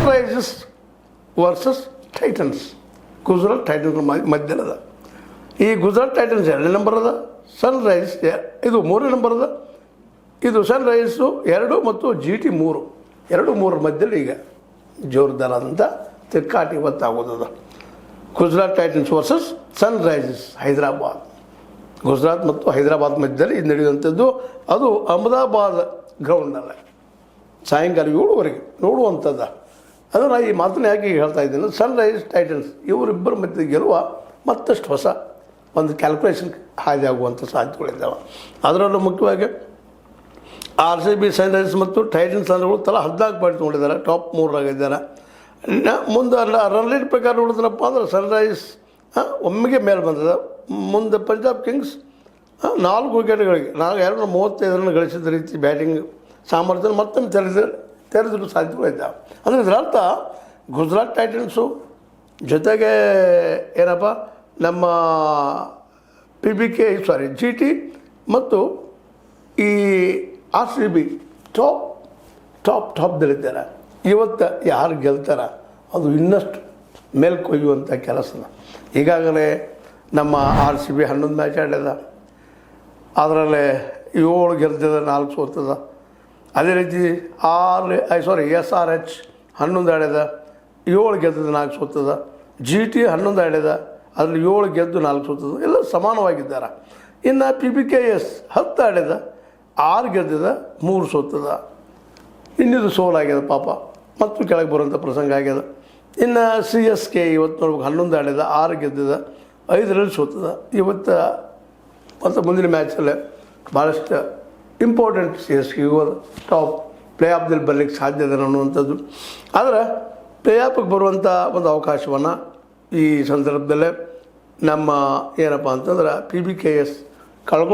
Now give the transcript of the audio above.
Sunrisers versus Titans. Gujarat Titans ಮಧ್ಯದ ಈ Gujarat Titans 2ನೇ ನಂಬರ್ ಅದ, ಸನ್ರೈಸ್ ಇದು 3ನೇ ನಂಬರ್ ಅದ. ಇದು ಸನ್ರೈಸು 2 ಮತ್ತು GT 3, 2-3 ಮಧ್ಯದಲ್ಲಿ ಈಗ ಜೋರ್ದಾರಾದಂಥ ತಿಕ್ಕಾಟ ಇವತ್ತಾಗೋದದ. Gujarat Titans versus Sunrisers Hyderabad. Gujarat ಮತ್ತು ಹೈದರಾಬಾದ್ ಮಧ್ಯದಲ್ಲಿ ಇದು ನಡೆಯುವಂಥದ್ದು. ಅದು ಅಹಮದಾಬಾದ್ ಗ್ರೌಂಡ್ನಲ್ಲ, ಸಾಯಂಕಾಲ 7 ನೋಡುವಂಥದ್ದು. ಅದನ್ನು ಈ ಮಾತನ್ನು ಯಾಕೆ ಹೇಳ್ತಾ ಇದ್ದೀನಿ, ಸನ್ರೈಸ್ ಟೈಟನ್ಸ್ ಇವರಿಬ್ಬರ ಮಧ್ಯೆ ಗೆಲುವ ಮತ್ತಷ್ಟು ಹೊಸ ಒಂದು ಕ್ಯಾಲ್ಕುಲೇಷನ್ ಹಾದಿಯಾಗುವಂಥ ಸಾಧ್ಯತೆಗಳಿದ್ದಾವೆ. ಅದರಲ್ಲೂ ಮುಖ್ಯವಾಗಿ RCB, ಸನ್ರೈಸರ್ಸ್ ಮತ್ತು ಟೈಟನ್ಸ್ ತಂಡಗಳು ತಲಾ 14 ಪಾಯಿಂಟ್ ತೊಗೊಂಡಿದ್ದಾರೆ, ಟಾಪ್ 3ರಾಗಿದ್ದಾರೆ. ಮುಂದೆ ರನ್ ರೇಟ್ ಪ್ರಕಾರ ನೋಡಿದ್ರಪ್ಪ ಅಂದ್ರೆ ಸನ್ರೈಸ್ ಒಮ್ಮೆಗೆ ಮೇಲೆ ಬಂದದ. ಮುಂದೆ ಪಂಜಾಬ್ ಕಿಂಗ್ಸ್ 4 ವಿಕೆಟ್ಗಳಿಗೆ 235 ರನ್ ಗಳಿಸಿದ ರೀತಿ ಬ್ಯಾಟಿಂಗ್ ಸಾಮರ್ಥ್ಯ ಮತ್ತೊಮ್ಮೆ ತೆರೆದಿರೋ ಸಾಧ್ಯತೆಗಳಿದ್ದಾವೆ. ಅಂದರೆ ಇದರ ಅರ್ಥ ಗುಜರಾತ್ ಟೈಟನ್ಸು ಜೊತೆಗೆ ಏನಪ್ಪ ನಮ್ಮ GT ಮತ್ತು ಈ RCB ಟಾಪ್ದಲ್ಲಿದ್ದಾರೆ. ಇವತ್ತು ಯಾರು ಗೆಲ್ತಾರ ಅದು ಇನ್ನಷ್ಟು ಮೇಲ್ಕೊಯ್ಯುವಂಥ ಕೆಲಸದ. ಈಗಾಗಲೇ ನಮ್ಮ RCB 11 ಮ್ಯಾಚ್ ಆಡ್ಯದ, ಅದರಲ್ಲೇ 7 ಗೆಲ್ತದ, 4 ಸೋತದ. ಅದೇ ರೀತಿ SRH 11 ಆಡ್ಯದ, 7 ಗೆಲ್ತದ, 4 ಸೋತದ. GT 11 ಆಡ್ಯದ, ಅದರಲ್ಲಿ 7 ಗೆದ್ದು 4 ಸೋತದ. ಎಲ್ಲ ಸಮಾನವಾಗಿದ್ದಾರೆ. ಇನ್ನು PBKS 10 ಆಡ್ಯದ, 6 ಗೆದ್ದದ, 3 ಸೋತದ. ಇನ್ನಿದು ಸೋಲಾಗ್ಯದ ಪಾಪ, ಮತ್ತು ಕೆಳಗೆ ಬರುವಂಥ ಪ್ರಸಂಗ ಆಗ್ಯದ. ಇನ್ನು CSK ಇವತ್ತು ನೋಡ್ಬೇಕು 11 ಆಡ್ಯದ, 6 ಗೆದ್ದದ, 5 ಸೋತದ. ಇವತ್ತು ಮತ್ತು ಮುಂದಿನ ಮ್ಯಾಚಲ್ಲೇ ಭಾಳಷ್ಟು ಇಂಪಾರ್ಟೆಂಟ್ CSK ಹೋದ ಟಾಪ್ ಪ್ಲೇ ಆಫ್ದಲ್ಲಿ ಬರಲಿಕ್ಕೆ ಸಾಧ್ಯ ಇದೆ ಅನ್ನುವಂಥದ್ದು. ಆದರೆ ಪ್ಲೇ ಆಫಿಗೆ ಬರುವಂಥ ಒಂದು ಅವಕಾಶವನ್ನು ಈ ಸಂದರ್ಭದಲ್ಲೇ ನಮ್ಮ ಏನಪ್ಪ ಅಂತಂದ್ರೆ PBKS ಕಳ್ಕೊಂಡು